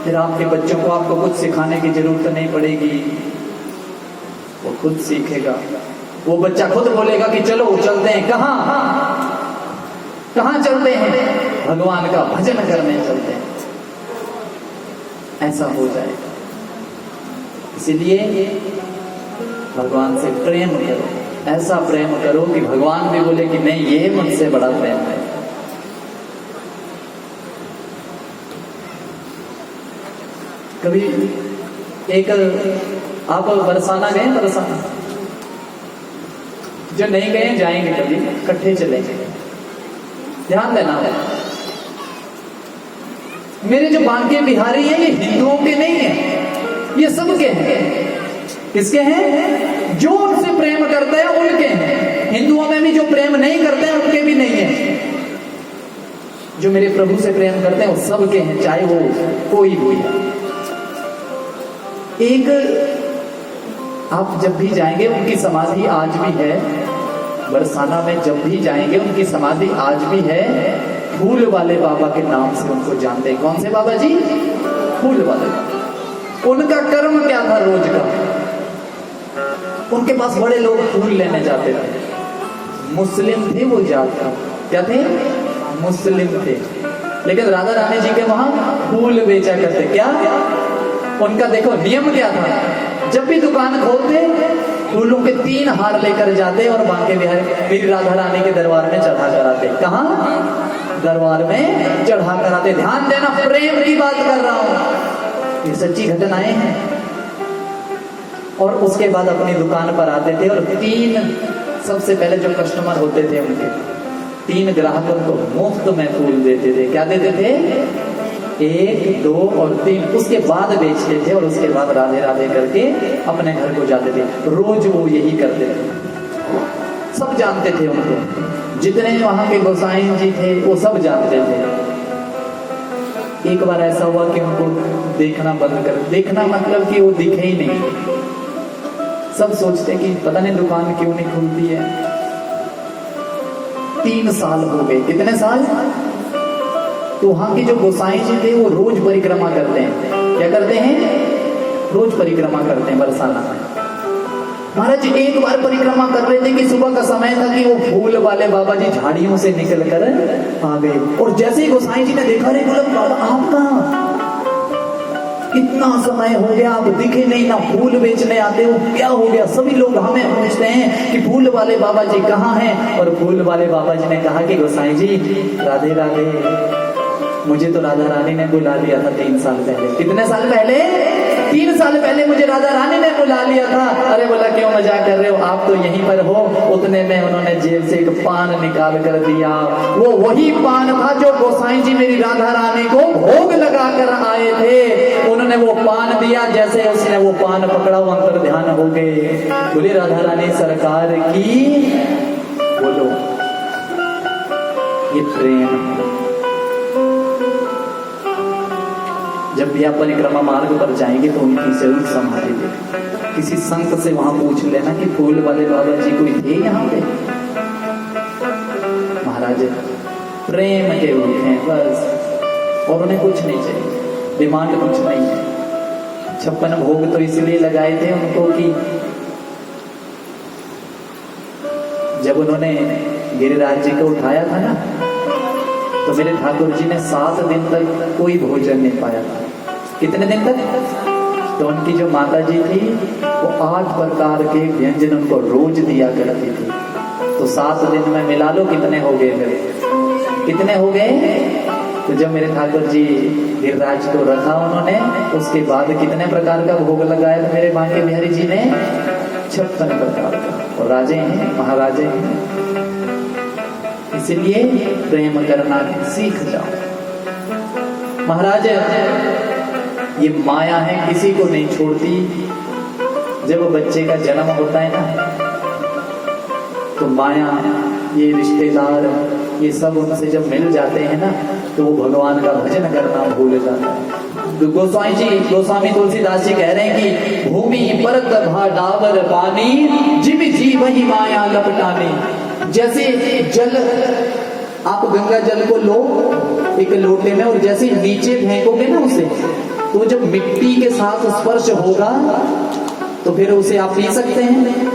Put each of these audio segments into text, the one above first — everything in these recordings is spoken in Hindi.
फिर आपके बच्चों को आपको कुछ सिखाने की जरूरत नहीं पड़ेगी, वो खुद सीखेगा। वो बच्चा खुद बोलेगा कि चलो चलते हैं। कहाँ कहाँ चलते हैं? भगवान का भजन करने चलते हैं। ऐसा हो जाएगा। इसीलिए भगवान से प्रेम करो, ऐसा प्रेम करो कि भगवान भी बोले कि नहीं, ये मुझसे बड़ा प्रेम है। कभी एक आप बरसाना गए? बरसाना जो नहीं गए जाएंगे, कभी इकट्ठे चलेंगे। ध्यान देना है, मेरे जो बांके बिहारी हैं ये हिंदुओं के नहीं है, ये सबके हैं। किसके हैं? जो उनसे प्रेम करते हैं उनके हैं। हिंदुओं में भी जो प्रेम नहीं करते हैं उनके भी नहीं है। जो मेरे प्रभु से प्रेम करते हैं वो सबके हैं, चाहे वो कोई भी है। एक आप जब भी जाएंगे, उनकी समाधि आज भी है बरसाना में, जब भी जाएंगे उनकी समाधि आज भी है। फूल वाले बाबा के नाम से उनको जानते हैं। कौन से बाबा जी? फूल वाले बाबा। उनका कर्म क्या था रोज का? उनके पास बड़े लोग फूल लेने जाते थे। मुस्लिम थे वो जाकर, क्या थे? मुस्लिम थे, लेकिन राधा रानी जी के वहां फूल बेचा करते। क्या उनका देखो नियम क्या था? जब भी दुकान खोलते फूलों के 3 हार लेकर जाते और बांके बिहारी मेरी राधा रानी के दरबार में चढ़ा कराते। कहाँ? दरबार में चढ़ा कराते। ध्यान देना, प्रेम की बात कर रहा हूं, ये सच्ची घटनाएं हैं। और उसके बाद अपनी दुकान पर आते थे और 3 सबसे पहले जो कस्टमर होते थे उनके 3 ग्राहकों को मुफ्त में फूल देते थे। क्या देते थे? 1, 2 और 3। उसके बाद बेचते थे और उसके बाद राधे राधे करके अपने घर को जाते थे। रोज वो यही करते थे। सब जानते थे उनको, जितने वहां के गोसाई जी थे वो सब जानते थे। एक बार ऐसा हुआ कि उनको देखना बंद कर, देखना मतलब कि वो दिखे ही नहीं। सब सोचते कि पता नहीं दुकान क्यों नहीं खुलती है। 3 साल हो गए। कितने साल? तो वहां के जो गोसाई जी थे वो रोज परिक्रमा करते हैं। क्या करते हैं? रोज परिक्रमा करते हैं बरसाना में। महाराज जी एक बार परिक्रमा कर रहे थे कि सुबह का समय था कि वो फूल वाले बाबा जी झाड़ियों से निकल कर आ गए। और जैसे ही गोसाई जी ने देखा, रे बोला बाबा आप कहाँ? इतना समय हो गया आप दिखे नहीं, ना फूल बेचने आते हो, क्या हो गया? सभी लोग हमें पूछते हैं कि फूल वाले बाबा जी कहाँ हैं? और फूल वाले बाबा जी ने कहा कि गोसाई जी राधे राधे, मुझे तो राधा रानी ने बुला लिया था 3 साल पहले। कितने साल पहले? 3 साल पहले मुझे राधा रानी ने बुला लिया था। अरे बोला क्यों मजाक कर रहे हो, आप तो यहीं पर हो। उतने में उन्होंने जेब से एक पान निकाल कर दिया। वो वही पान था जो गोसाई जी मेरी राधा रानी को भोग लगा कर आए थे। उन्होंने वो पान दिया, जैसे उसने वो पान पकड़ा वो अंतर ध्यान हो गए। बोले राधा रानी सरकार की बोलो। ये प्रेम। जब भी आप परिक्रमा मार्ग पर जाएंगे तो उनकी जरूर समाधि देखें। किसी संत से वहां पूछ लेना कि फूल वाले बाबा जी कोई थे यहाँ पे? महाराज प्रेम के रूप हैं बस, और उन्हें कुछ नहीं चाहिए, डिमांड कुछ नहीं है। 56 भोग तो इसलिए लगाए थे उनको कि जब उन्होंने गिरिराज जी को उठाया था ना, तो मेरे ठाकुर जी ने 7 दिन तक कोई भोजन नहीं पाया था। कितने दिन तक? तो उनकी जो माता जी थी वो 8 प्रकार के व्यंजन उनको रोज दिया करती थी। तो 7 दिन में मिला लो कितने हो गए? फिर कितने हो गए? तो जब मेरे ठाकुर जी गिरिराज को रखा उन्होंने, उसके बाद कितने प्रकार का भोग लगाया था मेरे बांके बिहारी जी ने? 56 प्रकार का। और राजे हैं, महाराजे हैं। इसलिए प्रेम करना सीख जाओ। महाराज ये माया है, किसी को नहीं छोड़ती। जब बच्चे का जन्म होता है ना, तो माया, ये रिश्तेदार, ये सब उनसे जब मिल जाते हैं ना, तो वो भगवान का भजन करना भूल जाता है। गोस्वामी जी, गोस्वामी तुलसीदास जी कह रहे हैं कि भूमि परत भा डावर पानी, जिम जीव ही माया लपटानी। जैसे जल, आप गंगा जल को लो एक लोटे में और जैसे नीचे फेंकोगे ना उसे, तो जब मिट्टी के साथ स्पर्श होगा तो फिर उसे आप पी सकते हैं।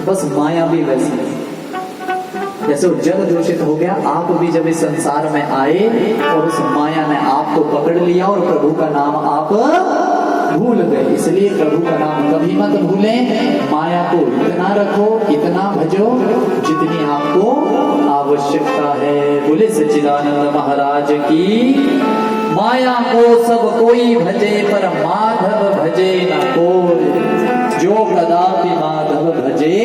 बस माया भी वैसी है, जैसे वो जल दूषित हो गया, आप भी जब इस संसार में आए और उस माया ने आपको पकड़ लिया और प्रभु का नाम आप भूल गए। इसलिए प्रभु का नाम कभी मत भूलें, माया को इतना रखो, इतना भजो जितनी आपको आवश्यकता है। बोले सच्चिदानंद महाराज की। माया को सब कोई भजे पर माधव भजे न कोई, जो कदापि माधव भजे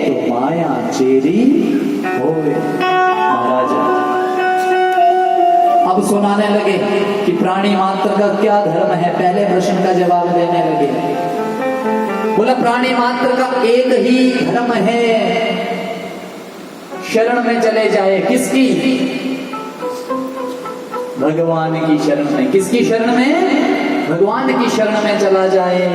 तो माया चेरी होए। महाराज अब सुनाने लगे कि प्राणी मात्र का क्या धर्म है। पहले प्रश्न का जवाब देने लगे। बोला प्राणी मात्र का एक ही धर्म है, शरण में चले जाए। किसकी? भगवान की शरण में। किसकी शरण में? भगवान की शरण में चला जाए।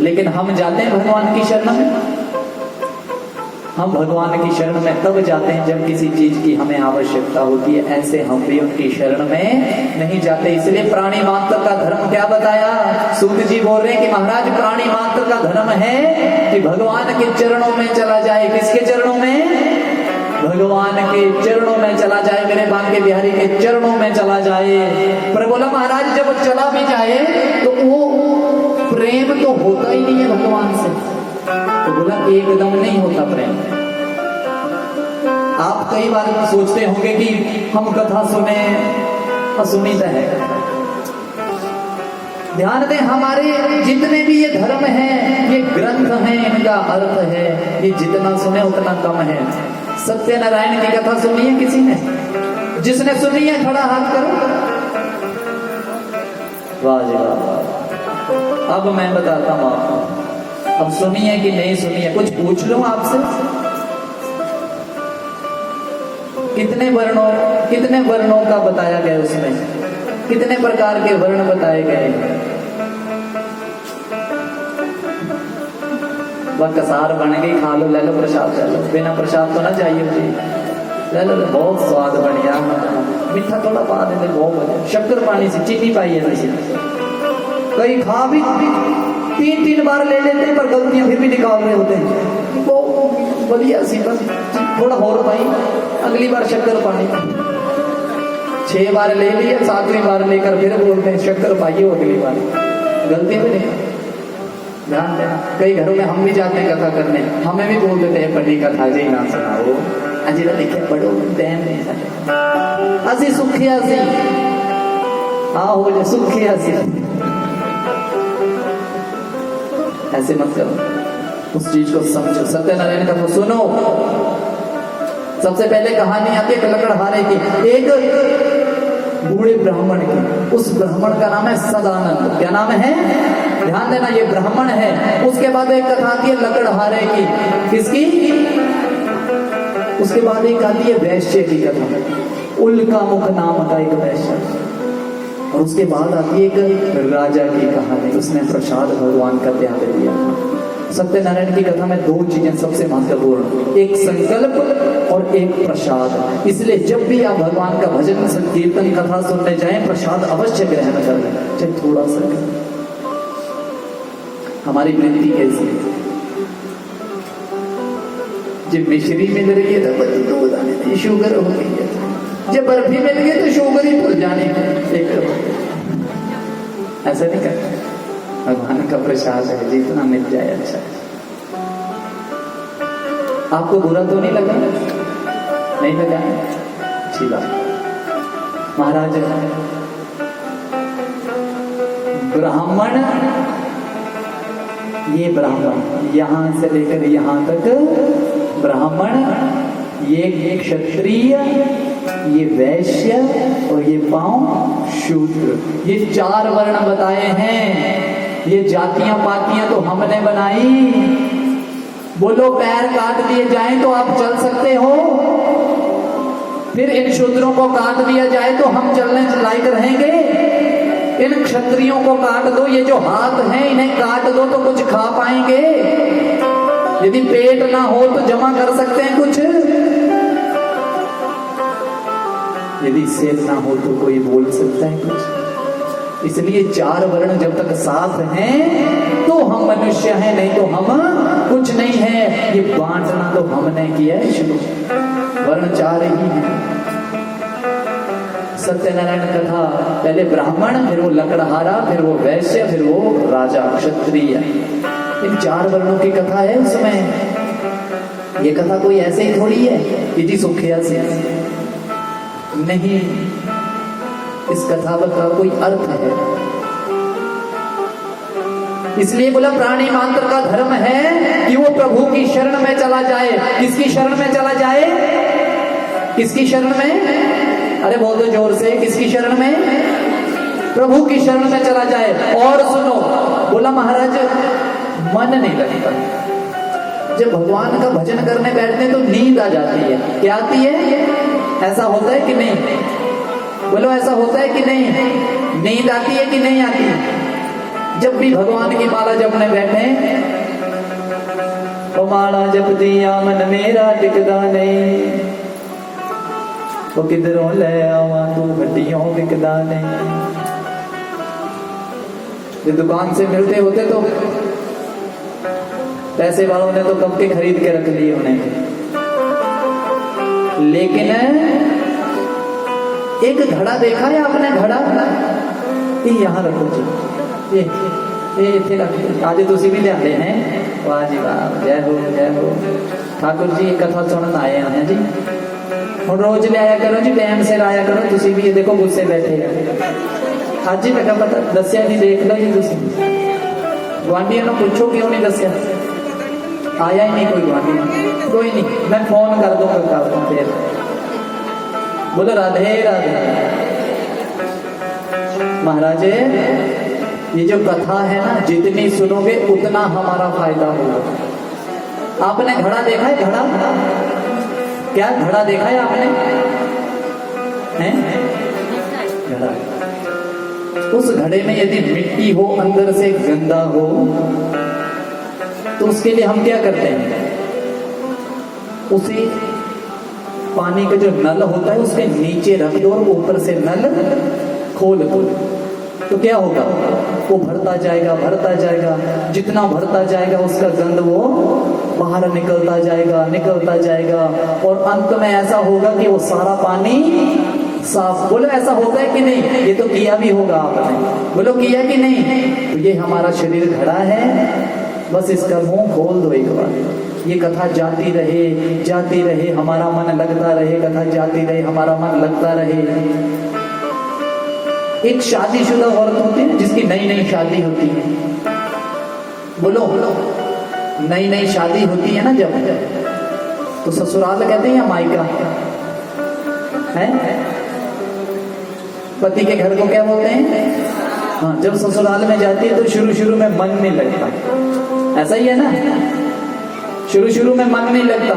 लेकिन हम जाते हैं भगवान की शरण में? हम भगवान की शरण में तब जाते हैं जब किसी चीज की हमें आवश्यकता होती है। ऐसे हम भी उनकी शरण में नहीं जाते। इसलिए प्राणी मात्र का धर्म क्या बताया? सूत जी बोल रहे हैं कि महाराज प्राणी मात्र का धर्म है कि भगवान के चरणों में चला जाए। किसके चरणों में? भगवान के चरणों में चला जाए, मेरे बांके बिहारी के चरणों में चला जाए। पर बोला महाराज जब चला भी जाए तो वो प्रेम तो होता ही नहीं है भगवान से। तो बोला एकदम नहीं होता प्रेम। आप कई बार सोचते होंगे कि हम कथा सुने, सुनी तो है। ध्यान दें, हमारे जितने भी ये धर्म हैं, ये ग्रंथ हैं, इनका अर्थ है ये जितना सुने उतना कम है। सत्यनारायण की कथा सुनी है किसी ने? जिसने सुनी है खड़ा हाथ करो। वाह जी वाह। अब मैं बताता हूं आपको, अब सुनी है कि नहीं सुनी है कुछ पूछ लो आपसे। कितने वर्णों का बताया गया उसमें? कितने प्रकार के वर्ण बताए गए? वह कसार बन गई, खा लो, ले लो प्रसाद, ले लो। बिना प्रसाद तो ना चाहिए मुझे, ले लो, बहुत स्वाद बढ़िया, मीठा थोड़ा पा देते, बहुत बढ़िया। शक्कर पानी से चीनी पाई है वैसे। कई खा भी 3-3 बार ले लेते हैं पर गलतियां फिर भी निकाल रहे होते हैं। वो बढ़िया सी बस थोड़ा और पाई, अगली बार शक्कर पानी। 6 बार ले लिया, 7वीं बार लेकर फिर बोलते हैं शक्कर पाइए अगली बार। गलती भी नहीं। ध्यान देना, कई घरों में हम भी जाते हैं कथा करने, हमें भी बोल देते हैं बड़ी कथा जी ना सुनाओ, अजी तो लिखे पढ़ो दैन नहीं सकते। असी सुखिया सी आओ बोले सुखिया सी। ऐसे मत करो, उस चीज को समझो। सत्यनारायण का तो सुनो। सबसे पहले कहानी आती है लकड़हारे की, एक बूढ़े ब्राह्मण की। उस ब्राह्मण का नाम है सदानंद। क्या नाम है? ध्यान देना, ये ब्राह्मण है। उसके बाद एक कथा आती है लकड़हारे की। किसकी? उसके बाद एक आती है वैश्य की कथा, उल्का मुख नाम का एक वैश्य। और उसके बाद आती है एक राजा की कहानी, उसने प्रसाद भगवान का त्याग दिया। सत्यनारायण की कथा में 2 चीजें सबसे महत्वपूर्ण, एक संकल्प और एक प्रसाद। इसलिए जब भी आप भगवान का भजन संकीर्तन कथा सुनने जाएं, प्रसाद अवश्य ग्रहण करें, चाहे थोड़ा सा। हमारी वृत्ति कैसी है? जब मिश्री मिल रही है तो दूध आने नहीं, शुगर हो गई है। जब बर्फी मिल गई तो शुगर ही भूल जाने ऐसा नहीं करते। भगवान का प्रसाद है, जितना मिल जाए अच्छा। आपको बुरा तो नहीं लगा? नहीं लगा? अच्छी बात। महाराज ब्राह्मण, ये ब्राह्मण यहां से लेकर यहां तक ब्राह्मण, ये क्षत्रिय, ये वैश्य और ये पांव शूद्र। ये 4 वर्ण बताए हैं। ये जातियां पातियां तो हमने बनाई। बोलो पैर काट दिए जाएं तो आप चल सकते हो, फिर इन शूद्रों को काट दिया जाए तो हम चलने लायक रहेंगे। इन क्षत्रियों को काट दो, ये जो हाथ हैं इन्हें काट दो तो कुछ खा पाएंगे। यदि पेट ना हो तो जमा कर सकते हैं कुछ। यदि सिर ना हो तो कोई बोल सकता है कुछ? इसलिए चार वर्ण जब तक साथ हैं तो हम मनुष्य हैं, नहीं तो हम कुछ नहीं है। ये बांटना तो हमने किया है शुरू। वर्ण चार ही हैं। सत्यनारायण कथा, पहले ब्राह्मण, फिर वो लकड़हारा, फिर वो वैश्य, फिर वो राजा क्षत्रिय। इन चार वर्णों की कथा है उसमें। ये कथा कोई ऐसे ही थोड़ी है कि जी सुखिया से नहीं, इस कथा का कोई अर्थ है। इसलिए बोला प्राणी मात्र का धर्म है कि वो प्रभु की शरण में चला जाए। किसकी शरण में चला जाए? किसकी शरण में? अरे बोल दो जोर से, किसकी शरण में? प्रभु की शरण में चला जाए। और सुनो, बोला महाराज मन नहीं लगता। जब भगवान का भजन करने बैठते हैं तो नींद आ जाती है। क्या आती है? ऐसा होता है कि नहीं? बोलो ऐसा होता है कि नहीं? नींद आती है कि नहीं आती? जब भी भगवान की माला जपने बैठे, वो माला जप दिया मन मेरा टिकदा नहीं, वो किधरों ले आवा तू हड्डियों बिकदा नहीं। जो दुकान से मिलते होते तो पैसे वालों ने तो कब के खरीद के रख लिए उन्हें, लेकिन एक घड़ा देखा है आपने? घड़ा ये यहाँ रखो जी, ये इतने रखो। आज तुसी भी लिया हैं। वाह जी वाह, जय हो जय हो। ठाकुर जी कथा सुनने आए हैं जी। हम रोज ले आया करो जी, टाइम से आया करो। तुसी भी ये देखो गुस्से बैठे हैं। आज ही लगा पता दसिया नहीं, देख लो जी। तुसी गुआंढियों ने पूछो क्यों नहीं दसिया? आया ही नहीं कोई गुआंढी। कोई नहीं, मैं फोन कर दूंगा कल को फिर। बोलो राधे राधे। महाराज ये जो कथा है ना, जितनी सुनोगे उतना हमारा फायदा होगा। आपने घड़ा देखा है? घड़ा क्या घड़ा देखा है आपने? हैं? घड़ा। उस घड़े में यदि मिट्टी हो, अंदर से गंदा हो, तो उसके लिए हम क्या करते हैं? उसे पानी का जो नल होता है उसके नीचे रख दो और ऊपर से नल खोल दो, तो क्या होगा? वो भरता जाएगा भरता जाएगा। जितना भरता जाएगा उसका गंध वो बाहर निकलता जाएगा निकलता जाएगा, और अंत में ऐसा होगा कि वो सारा पानी साफ। बोलो ऐसा होता है कि नहीं? ये तो किया भी होगा आपने। बोलो किया कि नहीं? तो ये हमारा शरीर घड़ा है, बस इसका मुंह खोल दो एक बार। ये कथा जाती रहे, हमारा मन लगता रहे। कथा जाती रहे, हमारा मन लगता रहे। एक शादीशुदा औरत होती है जिसकी नई नई शादी होती है। बोलो नई नई शादी होती है ना जब, तो ससुराल कहते हैं या मायका है? पति के घर को क्या बोलते हैं? हाँ, जब ससुराल में जाती है तो शुरू में मन नहीं लगता। ऐसा ही है ना, शुरू में मन नहीं लगता।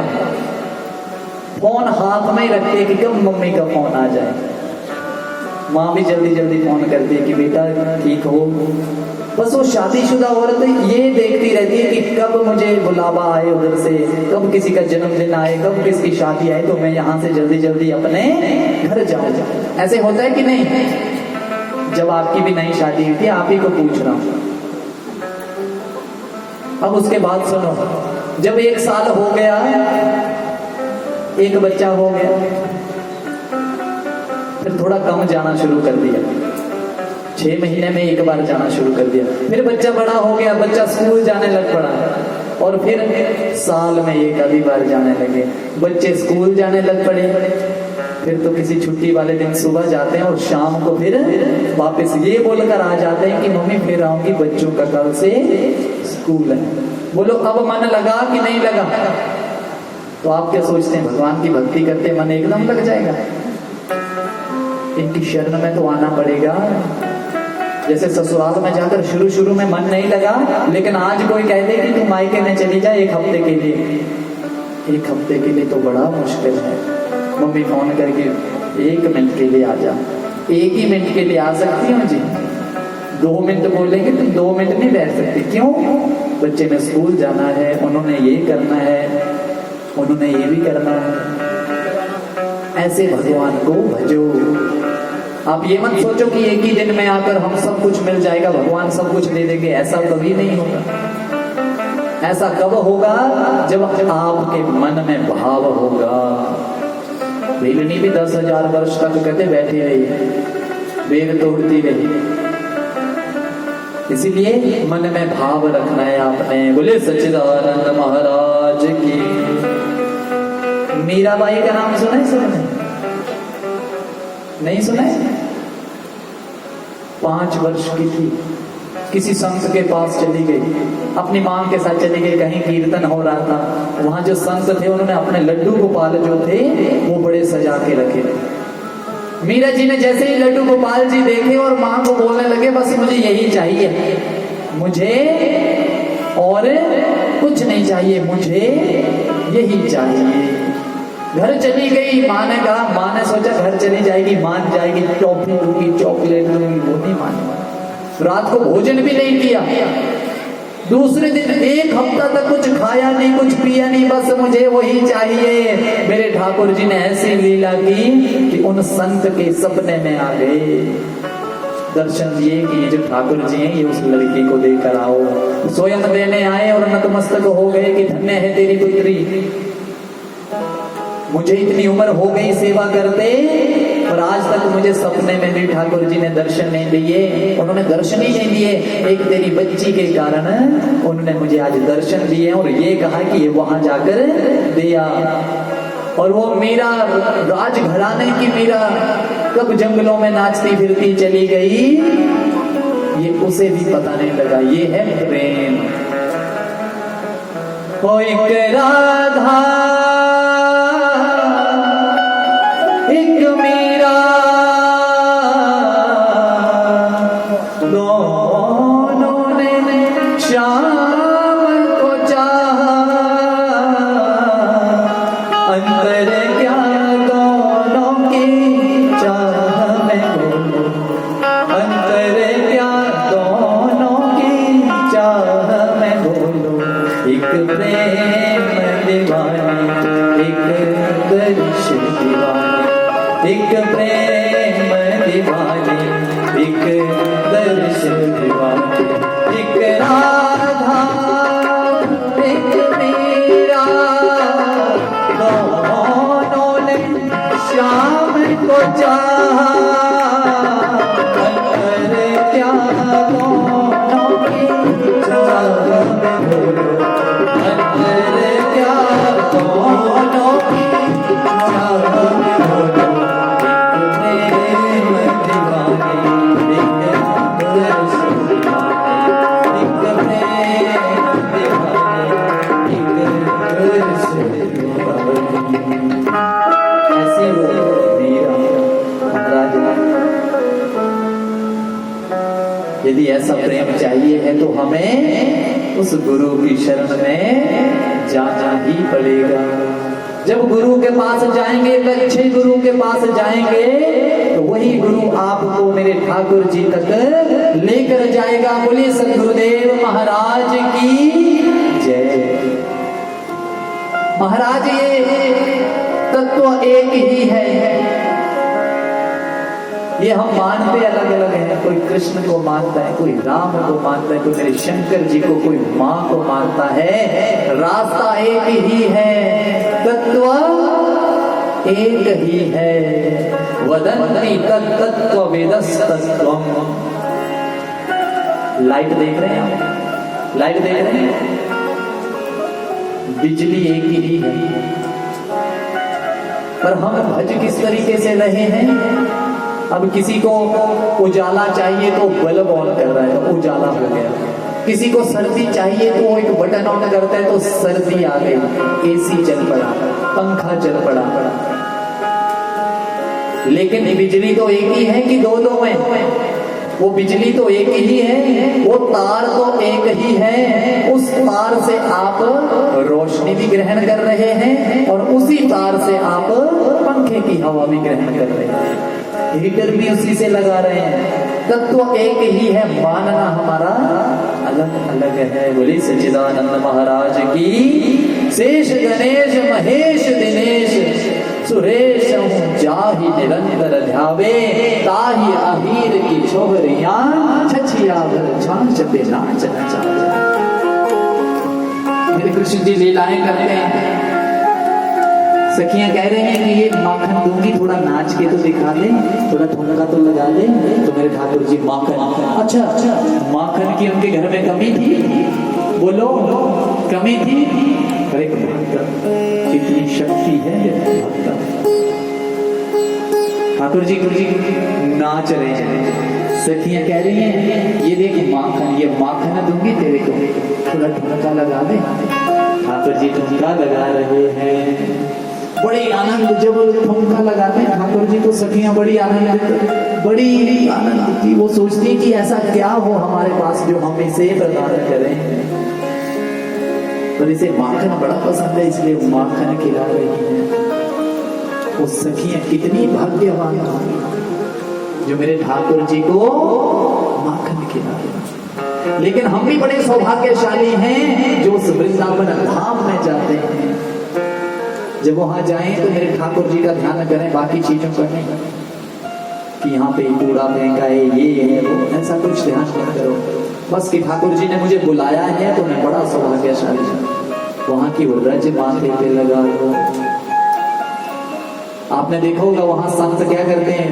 फोन हाथ में ही रखते हैं कि कब मम्मी का फोन आ जाए। माँ भी जल्दी फोन करती है कि बेटा ठीक हो। बस वो शादीशुदा औरत ये देखती रहती है कि कब मुझे बुलावा आए उधर से, कब किसी का जन्मदिन आए, कब किसकी शादी आए, तो मैं यहाँ से जल्दी अपने घर जाऊँ। ऐसे होता है कि नहीं? जब आपकी भी नई शादी हुई थी, आप ही को पूछ रहा हूँ। अब उसके बाद सुनो, जब 1 साल हो गया, एक बच्चा हो गया, फिर थोड़ा कम जाना शुरू कर दिया। 6 महीने में एक बार जाना शुरू कर दिया। फिर बच्चा बड़ा हो गया, बच्चा स्कूल जाने लग पड़ा, और फिर साल में एक आधी बार जाने लगे। बच्चे स्कूल जाने लग पड़े, फिर तो किसी छुट्टी वाले दिन सुबह जाते हैं और शाम को फिर वापस ये बोलकर आ जाते हैं कि मम्मी फिर आऊंगी, बच्चों का कल से स्कूल है। बोलो अब मन लगा कि नहीं लगा? तो आप क्या सोचते हैं? भगवान की भक्ति करते मन एकदम लग जाएगा? इनकी शरण में तो आना पड़ेगा। जैसे ससुराल में जाकर शुरू में मन नहीं लगा, लेकिन आज कोई कह दे कि तू मायके में चली जा 1 हफ्ते के लिए। 1 हफ्ते के लिए तो बड़ा मुश्किल है। मम्मी फोन करके 1 मिनट के लिए आ जा। 1 ही मिनट के लिए आ सकती हूँ जी। 2 मिनट बोलेंगे तो 2 मिनट नहीं बैठ सकती। क्यों? बच्चे ने स्कूल जाना है, उन्होंने ये करना है, उन्होंने ये भी करना है। ऐसे भगवान को भजो। आप ये मत सोचो कि एक ही दिन में आकर हम सब कुछ मिल जाएगा, भगवान सब कुछ दे देंगे, ऐसा कभी नहीं होगा। ऐसा कब होगा? जब आपके मन में भाव होगा। बेलनी भी 10,000 वर्ष तक कहते बैठी रही, बेल तोड़ती रही। इसीलिए मन में भाव रखना है आपने। बोले सच्चिदानंद महाराज की। मीराबाई का नाम सुना है सबने? नहीं सुना है? 5 वर्ष की थी, किसी संत के पास चली गई, अपनी मां के साथ चली गई, कहीं कीर्तन हो रहा था। वहां जो संत थे उन्होंने अपने लड्डू गोपाल जो थे वो बड़े सजा के रखे। मीरा जी ने जैसे ही लड्डू गोपाल जी देखे और मां को बोलने लगे, बस मुझे यही चाहिए, मुझे और कुछ नहीं चाहिए, मुझे यही चाहिए। घर चली गई, माँ ने कहा, माँ ने सोचा घर चली जाएगी मान जाएगी, टॉफी दूंगी, चॉकलेट दूंगी, वो नहीं मानी। रात को भोजन भी नहीं किया। दूसरे दिन 1 हफ्ता तक कुछ खाया नहीं, कुछ पिया नहीं, बस मुझे वही चाहिए। मेरे ठाकुर जी ने ऐसी लीला की कि उन संत के सपने में आ गए, दर्शन दिए कि ये जो ठाकुर जी हैं ये उस लड़की को देकर आओ। स्वयं देने आए और नतमस्तक हो गए कि धन्य है तेरी पुत्री, मुझे इतनी उम्र हो गई सेवा करते और आज तक मुझे सपने में भी ठाकुर जी ने दर्शन नहीं दिए। उन्होंने दर्शन ही नहीं दिए, एक तेरी बच्ची के कारण उन्होंने मुझे आज दर्शन दिए और ये कहा कि ये वहां जाकर दिया। और वो मीरा, राज घराने की मीरा कब जंगलों में नाचती फिरती चली गई, ये उसे भी पता नहीं लगा। ये है प्रेम। ओ एक राधा एक मीरा, दोनों ने श्याम को चाहा, अंतर क्या दोनों की चाह में बोलो, अंतर क्या दोनों की चाह में बोलो। एक प्रेम दीवानी, एक दर्श दीवानी, एक प्रेम दीवानी, एक दर्श दीवानी। एक राधा एक मीरा, दोनों ने श्याम को चाहा, अंतर क्या दोनों की चाह में बोलो, अंतर क्या दोनों की चाह में बोलो। यदि ऐसा प्रेम चाहिए है तो हमें उस गुरु की शरण में जाना ही पड़ेगा। जब गुरु के पास जाएंगे, अच्छे गुरु के पास जाएंगे, तो वही गुरु आपको मेरे ठाकुर जी तक लेकर जाएगा। बोलिए सद्गुरुदेव महाराज की जय। महाराज ये तत्व एक ही है, ये हम मानते अलग अलग हैं। कोई कृष्ण को मानता है, कोई राम को मानता है, कोई मेरे शंकर जी को, कोई माँ को मानता है। रास्ता एक ही है, तत्व एक ही है। वदन्ति तत्तत्व वेदस्तत्वम्। लाइट देख रहे हैं आप? लाइट देख रहे हैं? बिजली एक ही है, पर हम भज किस तरीके से रहे हैं। अब किसी को उजाला चाहिए तो बल्ब ऑन कर रहा है तो उजाला हो गया, किसी को सर्दी चाहिए तो एक बटन ऑन करता है तो सर्दी आ गई, एसी चल पड़ा, पंखा चल पड़ा। लेकिन बिजली तो एक ही है कि दो दो है? वो बिजली तो एक ही है, वो तार तो एक ही है। उस तार से आप रोशनी भी ग्रहण कर रहे हैं और उसी तार से आप पंखे की हवा भी ग्रहण कर रहे हैं, हीटर भी उसी से लगा रहे हैं। तत्व एक ही है, मानना हमारा अलग अलग है। बोली सच्चिदानंद महाराज की। शेष गणेश महेश दिनेश सुरेश जाहि निरंतर ध्यावे, ताहि अहीर की छोहरियां, छछिया भर छाछ पे नाच नचावे। मेरे कृष्ण जी लीलाएं करते हैं, सखियां कह रहे हैं कि ये माखन दूंगी, थोड़ा नाच के तो दिखा दे, थोड़ा ठुमका तो लगा दे। तो मेरे ठाकुर जी माखन, अच्छा माखन की उनके घर में कमी थी, बोलो कमी थी? अरे कितनी शक्ति है भक्त। ठाकुर जी नाच रहे हैं, सखियां कह रही हैं ये देख माखन, ये माखन दूंगी तेरे को, थोड़ा ठुमका लगा दे। ठाकुर जी ठुमका लगा रहे हैं, बड़ी आनंद। जब ठुमका लगाते हैं ठाकुर जी तो सखियां बड़ी आनंद की, वो सोचती कि ऐसा क्या हो हमारे पास जो हम इसे प्रदान करें। पर इसे माखन बड़ा पसंद है, इसलिए माखन खिला रही है। वो सखियां कितनी भाग्यवान जो मेरे ठाकुर जी को माखन खिला रही। लेकिन हम भी बड़े सौभाग्यशाली हैं जो उस वृंदावन धाम में जाते हैं। जब वहां जाएं तो मेरे ठाकुर जी का ध्यान करें, बाकी चीजों का नहीं कि यहाँ पे कूड़ा फेंका है, ये है वो, ऐसा कुछ ध्यान मत करो। बस कि ठाकुर जी ने मुझे बुलाया है तो मैं बड़ा सौभाग्यशाली हूँ। वहां की वो रज माथे पे लगा हो, आपने देखा होगा वहां संत क्या करते हैं,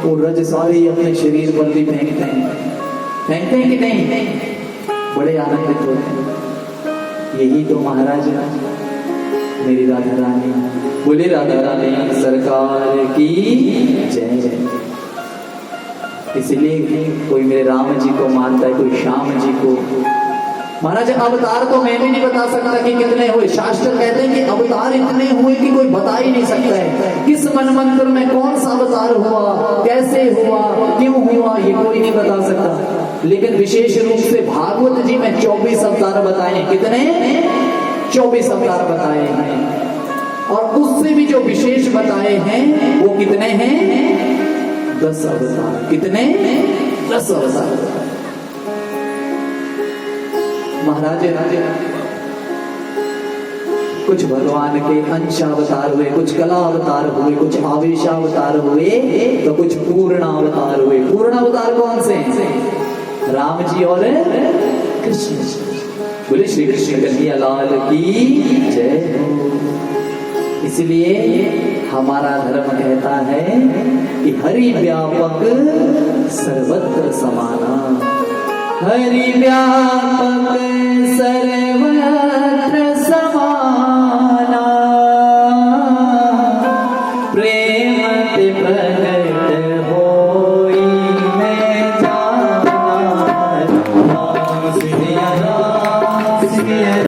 वो रज सारी अपने शरीर पर भी फेंकते हैं कि नहीं? बड़े आनंदित होते हैं। यही तो महाराज मेरी राधा रानी, बोले राधा रानी सरकार की जय। इसलिए कोई मेरे राम जी को मानता है, कोई श्याम जी को। महाराज अवतार तो मैं भी नहीं बता सकता कि कितने हुए। शास्त्र कहते हैं कि अवतार इतने हुए कि कोई बता ही नहीं सकता है। किस मनमंत्र में कौन सा अवतार हुआ, कैसे हुआ, क्यों हुआ, ये कोई नहीं बता सकता। लेकिन विशेष रूप से भागवत जी में 24 अवतार बताए हैं। कितने? 24 अवतार बताए हैं। और उससे भी जो विशेष बताए हैं वो कितने हैं? 10 अवतार। कितने? 10 अवतार। महाराज कुछ भगवान के अंशावतार हुए, कुछ कला अवतार हुए, कुछ आवेशावतार हुए, तो कुछ पूर्णावतार हुए। पूर्णावतार कौन से? राम जी और कृष्ण जी। बोले श्री कृष्ण कन्हैया लाल की जय हो। इसलिए हमारा धर्म कहता है कि हरि व्यापक सर्वत्र समाना, हरि व्यापक सर्वत्र समाना, प्रेम ते प्रगट